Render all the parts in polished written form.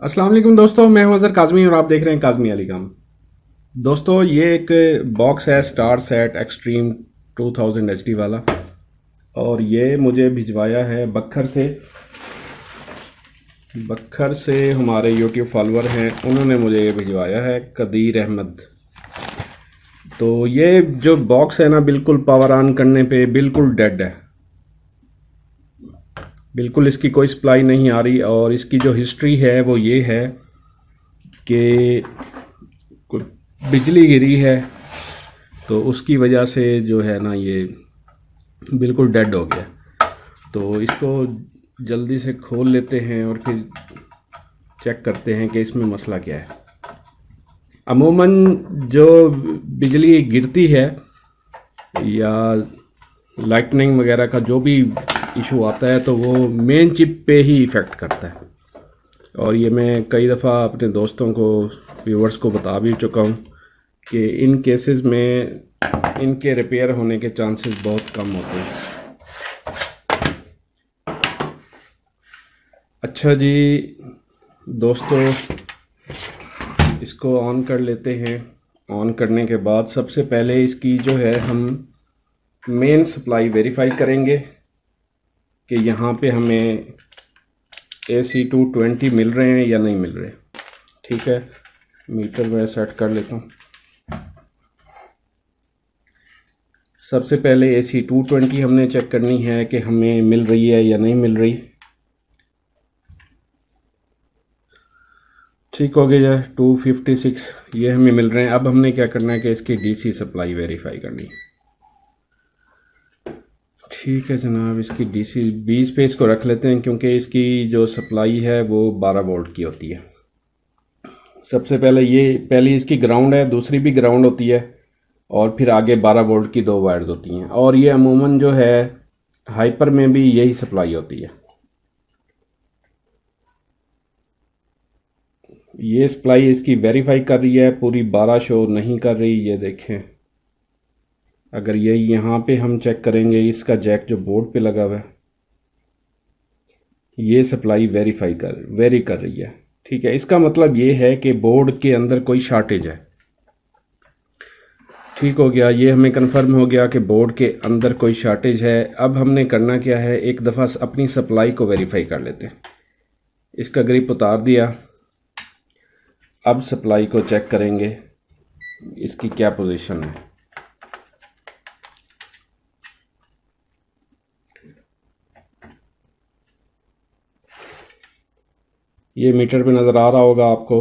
अस्सलाम वालेकुम दोस्तों, मैं हूं अज़हर काज़मी और आप देख रहे हैं काज़मी अलीगम। दोस्तों, ये एक बॉक्स है स्टार सेट एक्सट्रीम 2000 HD वाला, और ये मुझे भिजवाया है बखर से हमारे यूट्यूब फॉलोअर हैं, उन्होंने मुझे ये भिजवाया है, कदीर अहमद। तो ये जो बॉक्स है ना, बिल्कुल पावर ऑन करने पे बिल्कुल डेड है, बिल्कुल इसकी कोई सप्लाई नहीं आ रही। और इसकी जो हिस्ट्री है वो ये है कि कोई बिजली गिरी है, तो उसकी वजह से जो है ना ये बिल्कुल डेड हो गया। तो इसको जल्दी से खोल लेते हैं और फिर चेक करते हैं कि इसमें मसला क्या है। अमूमन जो बिजली गिरती है या लाइटनिंग वगैरह का जो भी इशू आता है तो वो मेन चिप पे ही इफ़ेक्ट करता है, और ये मैं कई दफ़ा अपने दोस्तों को, व्यूवर्स को बता भी चुका हूँ कि इन केसेस में इनके रिपेयर होने के चांसेस बहुत कम होते हैं। अच्छा जी दोस्तों, इसको ऑन कर लेते हैं। ऑन करने के बाद सबसे पहले इसकी जो है हम मेन सप्लाई वेरीफाई करेंगे कि यहाँ पे हमें AC220 मिल रहे हैं या नहीं मिल रहे। ठीक है, मीटर में सेट कर लेता हूँ। सबसे पहले AC220 हमने चेक करनी है कि हमें मिल रही है या नहीं मिल रही। ठीक हो गया, 256 ये हमें मिल रहे हैं। अब हमने क्या करना है कि इसकी DC सप्लाई वेरीफाई करनी है। ठीक है जनाब, इसकी DC 20 पे इसको रख लेते हैं, क्योंकि इसकी जो सप्लाई है वो 12 वोल्ट की होती है। सबसे पहले ये पहली इसकी ग्राउंड है, दूसरी भी ग्राउंड होती है, और फिर आगे 12 वोल्ट की 2 वायर्स होती हैं। और ये अमूमन जो है हाइपर में भी यही सप्लाई होती है। ये सप्लाई इसकी वेरीफाई कर रही है, पूरी 12 शो नहीं कर रही। ये देखें, अगर ये यहाँ पे हम चेक करेंगे, इसका जैक जो बोर्ड पे लगा हुआ है, ये सप्लाई वेरी कर रही है। ठीक है, इसका मतलब ये है कि बोर्ड के अंदर कोई शॉर्टेज है। ठीक हो गया, ये हमें कंफर्म हो गया कि बोर्ड के अंदर कोई शॉर्टेज है। अब हमने करना क्या है, एक दफ़ा अपनी सप्लाई को वेरीफाई कर लेते हैं। इसका ग्रिप उतार दिया। अब सप्लाई को चेक करेंगे इसकी क्या पोजीशन है। ये मीटर पे नज़र आ रहा होगा आपको,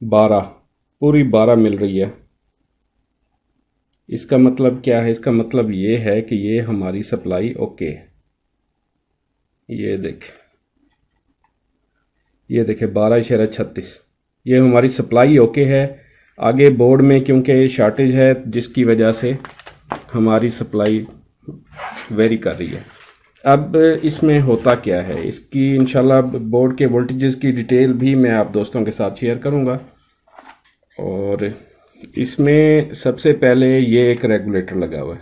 12, पूरी 12 मिल रही है। इसका मतलब क्या है, इसका मतलब ये है कि ये हमारी सप्लाई ओके है। ये देखे 12.36, ये हमारी सप्लाई ओके है। आगे बोर्ड में क्योंकि शॉर्टेज है, जिसकी वजह से हमारी सप्लाई वेरी कर रही है। अब इसमें होता क्या है, इसकी इंशाल्लाह बोर्ड के वोल्टेजेस की डिटेल भी मैं आप दोस्तों के साथ शेयर करूंगा। और इसमें सबसे पहले ये एक रेगुलेटर लगा हुआ है।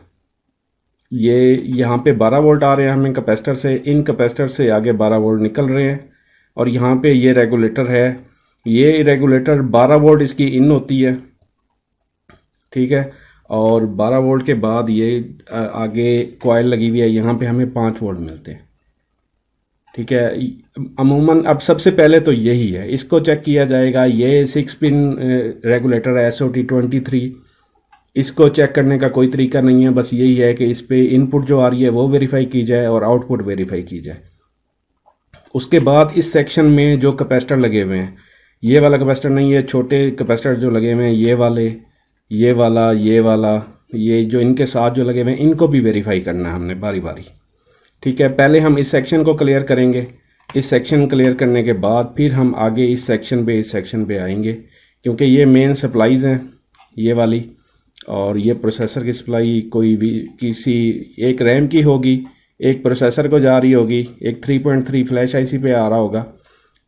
ये यहाँ पे 12 वोल्ट आ रहे हैं हमें कैपेसिटर से, इन कैपेसिटर से आगे 12 वोल्ट निकल रहे हैं, और यहाँ पे ये रेगुलेटर है। ये रेगुलेटर 12 वोल्ट इसकी इन होती है। ठीक है, और 12 वोल्ट के बाद ये आगे कॉइल लगी हुई है, यहाँ पे हमें 5 वोल्ट मिलते हैं। ठीक है, अमूमन अब सबसे पहले तो यही है, इसको चेक किया जाएगा। ये 6 पिन रेगुलेटर है SOT23। इसको चेक करने का कोई तरीका नहीं है, बस यही है कि इस पे इनपुट जो आ रही है वो वेरीफाई की जाए और आउटपुट वेरीफाई की जाए। उसके बाद इस सेक्शन में जो कैपेसिटर लगे हुए हैं, ये वाला कैपेसिटर नहीं है, छोटे कैपेसिटर जो लगे हुए हैं, ये वाले, ये वाला, ये जो इनके साथ जो लगे हुए हैं, इनको भी वेरीफाई करना है हमने बारी बारी। ठीक है, पहले हम इस सेक्शन को क्लियर करेंगे। इस सेक्शन क्लियर करने के बाद फिर हम आगे इस सेक्शन पे आएंगे, क्योंकि ये मेन सप्लाईज हैं ये वाली, और ये प्रोसेसर की सप्लाई कोई भी किसी एक रैम की होगी, एक प्रोसेसर को जा रही होगी, एक 3.3 फ्लैश IC पे आ रहा होगा।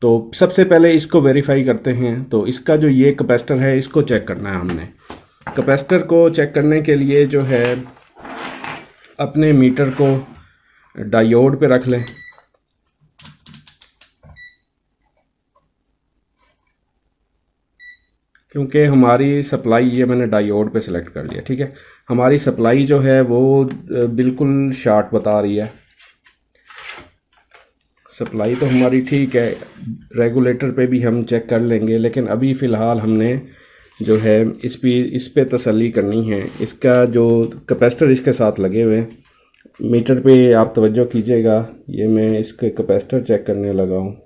तो सबसे पहले इसको वेरीफाई करते हैं। तो इसका जो ये कैपेसिटर है, इसको चेक करना है हमने। कैपेसिटर को चेक करने के लिए जो है, अपने मीटर को डायोड पे रख लें। क्योंकि हमारी सप्लाई, ये मैंने डायोड पे सिलेक्ट कर लिया, ठीक है। हमारी सप्लाई जो है वो बिल्कुल शॉर्ट बता रही है। सप्लाई तो हमारी ठीक है, रेगुलेटर पे भी हम चेक कर लेंगे, लेकिन अभी फ़िलहाल हमने जो है इस पे तसल्ली करनी है। इसका जो कैपेसिटर इसके साथ लगे हुए हैं मीटर पे, आप तवज्जो कीजिएगा। ये मैं इसके कैपेसिटर चेक करने लगा हूँ।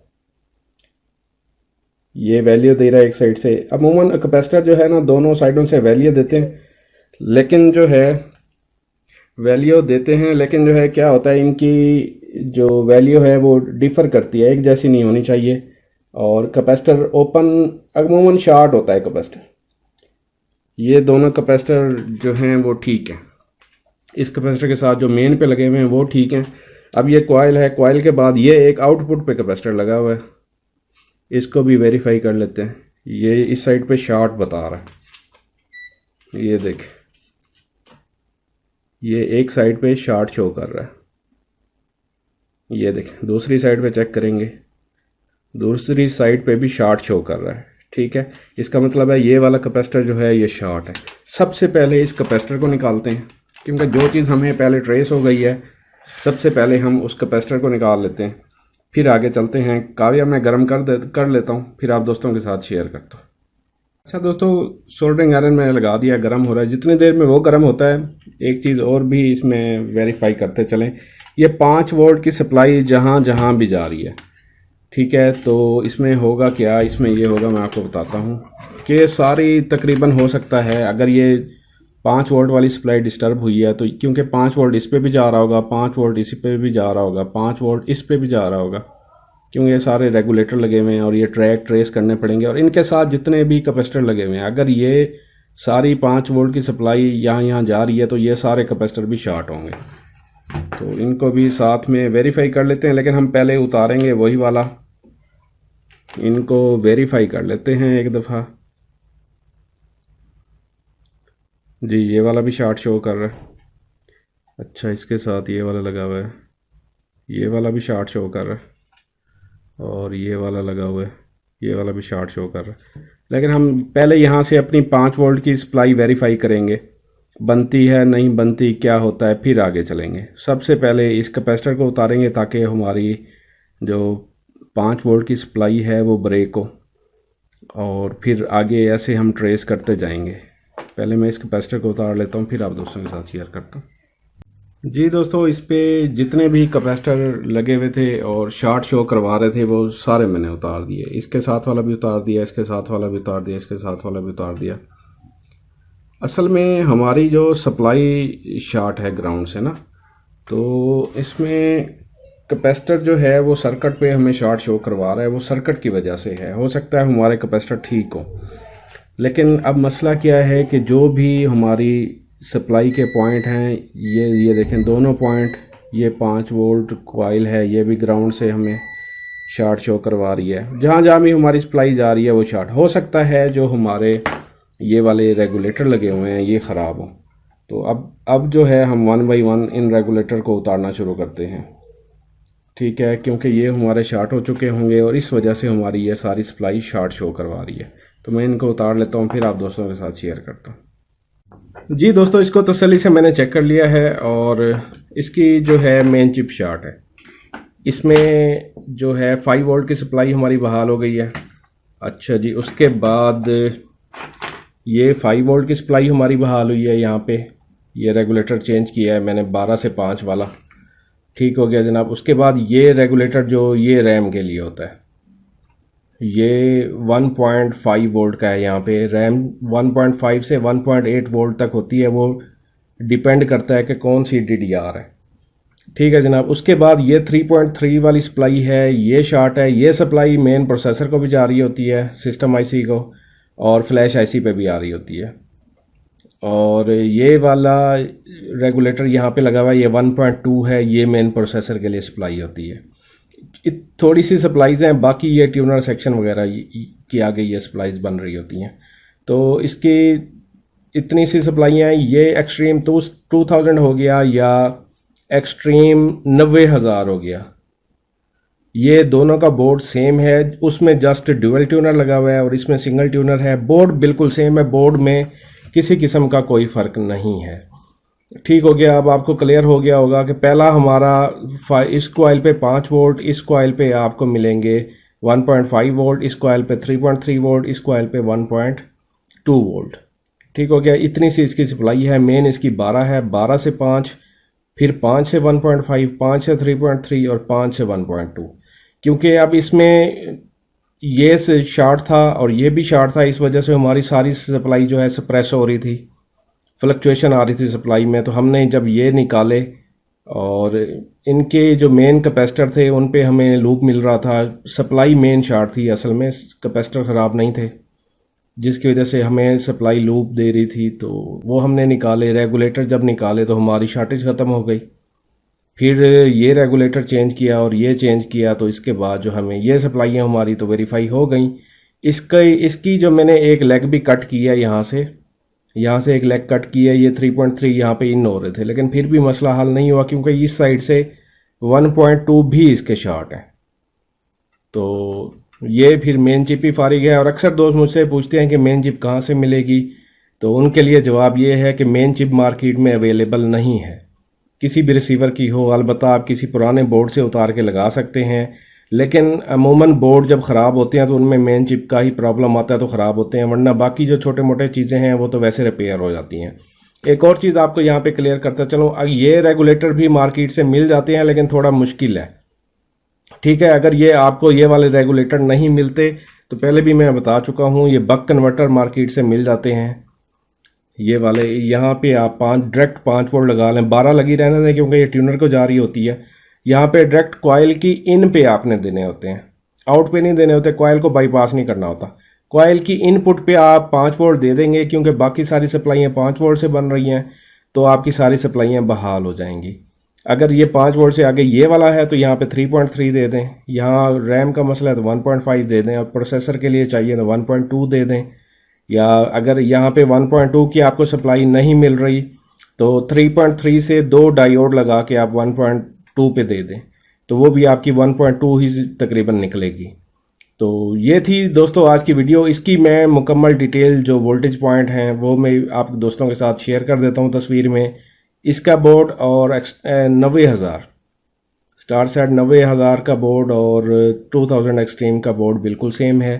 ये वैल्यू दे रहा है एक साइड से। अमूमन कैपेसिटर जो है ना दोनों साइडों से वैल्यू देते हैं, लेकिन जो है वैल्यू देते हैं, लेकिन जो है क्या होता है, इनकी जो वैल्यू है वो डिफ़र करती है, एक जैसी नहीं होनी चाहिए। और कैपेसिटर ओपन अमूमन शॉर्ट होता है कैपेसिटर। ये दोनों कैपेसिटर जो हैं वो ठीक हैं। इस कैपेसिटर के साथ जो मेन पे लगे हुए हैं वो ठीक हैं। अब ये कॉइल है, कॉइल के बाद ये एक आउटपुट पे कैपेसिटर लगा हुआ है, इसको भी वेरीफाई कर लेते हैं। ये इस साइड पे शॉर्ट बता रहा है, ये देखें, ये एक साइड पे शॉर्ट शो कर रहा है। ये देखें, दूसरी साइड पे चेक करेंगे, दूसरी साइड पे भी शॉर्ट शो कर रहा है, ठीक है। इसका मतलब है ये वाला कैपेसिटर जो है ये शॉर्ट है। सबसे पहले इस कैपेसिटर को निकालते हैं, क्योंकि जो चीज़ हमें पहले ट्रेस हो गई है, सबसे पहले हम उस कैपेसिटर को निकाल लेते हैं, फिर आगे चलते हैं। काव्या मैं गर्म कर लेता हूँ, फिर आप दोस्तों के साथ शेयर करता हूँ। अच्छा दोस्तों, सोल्डरिंग आयरन मैंने लगा दिया, गर्म हो रहा है। जितनी देर में वो गर्म होता है, एक चीज़ और भी इसमें वेरीफाई करते चलें। ये 5 वोल्ट की सप्लाई जहाँ जहाँ भी जा रही है, ठीक है। तो इसमें होगा क्या, इसमें ये होगा, मैं आपको बताता हूँ कि सारी तकरीबन हो सकता है अगर ये 5 वोल्ट वाली सप्लाई डिस्टर्ब हुई है तो, क्योंकि 5 वोल्ट इस पे भी जा रहा होगा, 5 वोल्ट इस पे भी जा रहा होगा, 5 वोल्ट इस पे भी जा रहा होगा, क्योंकि ये सारे रेगुलेटर लगे हुए हैं और ये ट्रेस करने पड़ेंगे। और इनके साथ जितने भी कैपेसिटर लगे हुए हैं, अगर ये सारी 5 वोल्ट की सप्लाई यहाँ जा रही है तो ये सारे कैपेसिटर भी शॉर्ट होंगे। तो इनको भी साथ में वेरीफाई कर लेते हैं, लेकिन हम पहले उतारेंगे वही वाला, इनको वेरीफाई कर लेते हैं एक दफ़ा। जी, ये वाला भी शॉर्ट शो कर रहा है। अच्छा, इसके साथ ये वाला लगा हुआ है, ये वाला भी शॉर्ट शो कर रहा है, और ये वाला लगा हुआ है, ये वाला भी शॉर्ट शो कर रहा है। लेकिन हम पहले यहाँ से अपनी 5 वोल्ट की सप्लाई वेरीफाई करेंगे, बनती है नहीं बनती, क्या होता है, फिर आगे चलेंगे। सबसे पहले इस कैपेसिटर को उतारेंगे ताकि हमारी जो 5 वोल्ट की सप्लाई है वो ब्रेक हो, और फिर आगे ऐसे हम ट्रेस करते जाएंगे। पहले मैं इस कैपेसिटर को उतार लेता हूँ, फिर आप दोस्तों के साथ शेयर करता हूँ। जी दोस्तों, इस पे जितने भी कैपेसिटर लगे हुए थे और शॉर्ट शो करवा रहे थे वो सारे मैंने उतार दिए। इसके साथ वाला भी उतार दिया, इसके साथ वाला भी उतार दिया, इसके साथ वाला भी उतार दिया। असल में हमारी जो सप्लाई शॉर्ट है ग्राउंड से ना, तो इसमें कैपेसिटर जो है वो सर्किट पे हमें शॉर्ट शो करवा रहा है, वो सर्किट की वजह से है। हो सकता है हमारे कैपेसिटर ठीक हो, लेकिन अब मसला क्या है कि जो भी हमारी सप्लाई के पॉइंट हैं, ये देखें दोनों पॉइंट, ये 5 वोल्ट कॉइल है, ये भी ग्राउंड से हमें शॉर्ट शो करवा रही है। जहाँ जहाँ भी हमारी सप्लाई जा रही है वो शॉर्ट। हो सकता है जो हमारे ये वाले रेगुलेटर लगे हुए हैं ये ख़राब हो। तो अब जो है हम 1 बाई 1 इन रेगुलेटर को उतारना शुरू करते हैं, ठीक है, क्योंकि ये हमारे शॉर्ट हो चुके होंगे और इस वजह से हमारी ये सारी सप्लाई शॉर्ट शो करवा रही है। तो मैं इनको उतार लेता हूँ, फिर आप दोस्तों के साथ शेयर करता हूँ। जी दोस्तों, इसको तसल्ली से मैंने चेक कर लिया है और इसकी जो है मेन चिप शॉर्ट है। इसमें जो है 5 वोल्ट की सप्लाई हमारी बहाल हो गई है। अच्छा जी, उसके बाद ये 5 वोल्ट की सप्लाई हमारी बहाल हुई है। यहाँ पे ये रेगुलेटर चेंज किया है मैंने 12 से 5 वाला, ठीक हो गया जनाब। उसके बाद ये रेगुलेटर जो ये रैम के लिए होता है, ये 1.5 वोल्ट का है। यहाँ पे रैम 1.5 से 1.8 वोल्ट तक होती है, वो डिपेंड करता है कि कौन सी DDR है, ठीक है जनाब। उसके बाद ये 3.3 वाली सप्लाई है, ये शॉर्ट है। ये सप्लाई मेन प्रोसेसर को भी जा रही होती है, सिस्टम IC को, और फ्लैश IC पे भी आ रही होती है। और ये वाला रेगुलेटर यहाँ पे लगा हुआ है, ये 1.2 है, ये मेन प्रोसेसर के लिए सप्लाई होती है। थोड़ी सी सप्लाईज हैं, बाकी ये ट्यूनर सेक्शन वगैरह की आगे ये सप्लाईज बन रही होती हैं। तो इसकी इतनी सी सप्लाइयाँ हैं। ये एक्सट्रीम 2000 हो गया या एक्सट्रीम 90,000 हो गया। ये दोनों का बोर्ड सेम है, उसमें जस्ट ड्यूअल ट्यूनर लगा हुआ है और इसमें सिंगल ट्यूनर है। बोर्ड बिल्कुल सेम है, बोर्ड में किसी किस्म का कोई फ़र्क नहीं है। ठीक हो गया। अब आपको क्लियर हो गया होगा कि पहला हमारा इस कॉइल पे 5 वोल्ट, इस कॉइल पे आपको मिलेंगे 1.5 वोल्ट, इस कॉइल पे 3.3 वोल्ट, इस कॉइल पे 1.2 वोल्ट। ठीक हो गया। इतनी सी इसकी सप्लाई है। मेन इसकी 12 है, 12 से 5, फिर 5 से 1.5, 5 से 3.3 और 5 से 1.2। क्योंकि अब इसमें ये शार्ट था और ये भी शार्ट था, इस वजह से हमारी सारी सप्लाई जो है सप्रेस हो रही थी, फ्लक्चुएशन आ रही थी सप्लाई में। तो हमने जब ये निकाले और इनके जो मेन कैपेसिटर थे उन पे हमें लूप मिल रहा था, सप्लाई मेन शार्ट थी, असल में कैपेसिटर ख़राब नहीं थे, जिसकी वजह से हमें सप्लाई लूप दे रही थी। तो वो हमने निकाले। रेगुलेटर जब निकाले तो हमारी शॉर्टेज ख़त्म हो गई। फिर ये रेगुलेटर चेंज किया और ये चेंज किया, तो इसके बाद जो हमें ये सप्लाइयाँ हमारी तो वेरीफाई हो गई। इसकी जो मैंने एक लेग भी कट की है, यहाँ से एक लेग कट की है, ये 3.3 यहाँ पे इन हो रहे थे, लेकिन फिर भी मसला हल नहीं हुआ क्योंकि इस साइड से 1.2 भी इसके शॉर्ट है। तो ये फिर मेन चिप ही फारिग है। और अक्सर दोस्त मुझसे पूछते हैं कि मेन चिप कहाँ से मिलेगी, तो उनके लिए जवाब ये है कि मेन चिप मार्केट में अवेलेबल नहीं है। किसी भी रिसीवर की हो, अलबत्ता आप किसी पुराने बोर्ड से उतार के लगा सकते हैं, लेकिन अमूमन बोर्ड जब ख़राब होते हैं तो उनमें मेन चिप का ही प्रॉब्लम आता है तो ख़राब होते हैं, वरना बाकी जो छोटे मोटे चीज़ें हैं वो तो वैसे रिपेयर हो जाती हैं। एक और चीज़ आपको यहाँ पे क्लियर करता चलूँ, ये रेगुलेटर भी मार्केट से मिल जाते हैं लेकिन थोड़ा मुश्किल है। ठीक है, अगर ये आपको ये वाले रेगुलेटर नहीं मिलते तो पहले भी मैं बता चुका हूँ, ये बक कन्वर्टर मार्केट से मिल जाते हैं। ये वाले यहाँ पे आप डायरेक्ट 5 वोल्ट लगा लें, 12 लगी रहने दें क्योंकि ये ट्यूनर को जा रही होती है। यहाँ पे डायरेक्ट कॉइल की इन पे आपने देने होते हैं, आउट पे नहीं देने होते, कॉइल को बाईपास नहीं करना होता। कॉइल की इनपुट पे आप 5 वोल्ट दे देंगे क्योंकि बाकी सारी सप्लाइयाँ 5 वोल्ट से बन रही हैं, तो आपकी सारी सप्लाइयाँ बहाल हो जाएंगी। अगर ये 5 वोल्ट से आगे ये वाला है तो यहाँ पे 3.3 दे दें, यहाँ रैम का मसला है तो 1.5 दे दें, और प्रोसेसर के लिए चाहिए तो 1.2 दे दें। या अगर यहाँ पे 1.2 की आपको सप्लाई नहीं मिल रही तो 3.3 से 2 डायोड लगा के आप 1.2 पे दे दें, तो वो भी आपकी 1.2 ही तकरीबन निकलेगी। तो ये थी दोस्तों आज की वीडियो। इसकी मैं मुकम्मल डिटेल जो वोल्टेज पॉइंट हैं वो मैं आप दोस्तों के साथ शेयर कर देता हूँ तस्वीर में। इसका बोर्ड और 90,000 स्टार सेट 90,000 का बोर्ड और 2000 एक्सट्रीम का बोर्ड बिल्कुल सेम है।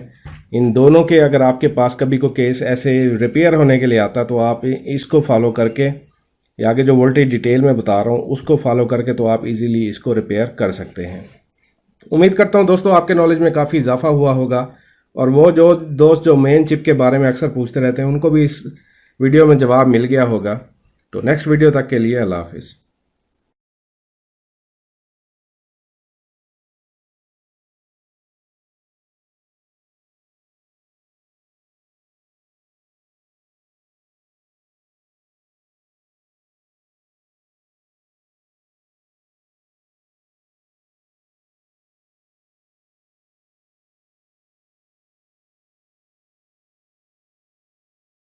इन दोनों के अगर आपके पास कभी कोई केस ऐसे रिपेयर होने के लिए आता तो आप इसको फॉलो करके, या आगे जो वोल्टेज डिटेल में बता रहा हूँ उसको फॉलो करके तो आप इजीली इसको रिपेयर कर सकते हैं। उम्मीद करता हूँ दोस्तों आपके नॉलेज में काफ़ी इजाफा हुआ होगा, और वो जो दोस्त जो मेन चिप के बारे में अक्सर पूछते रहते हैं उनको भी इस वीडियो में जवाब मिल गया होगा। तो नेक्स्ट वीडियो तक के लिए अल्लाह हाफिज़।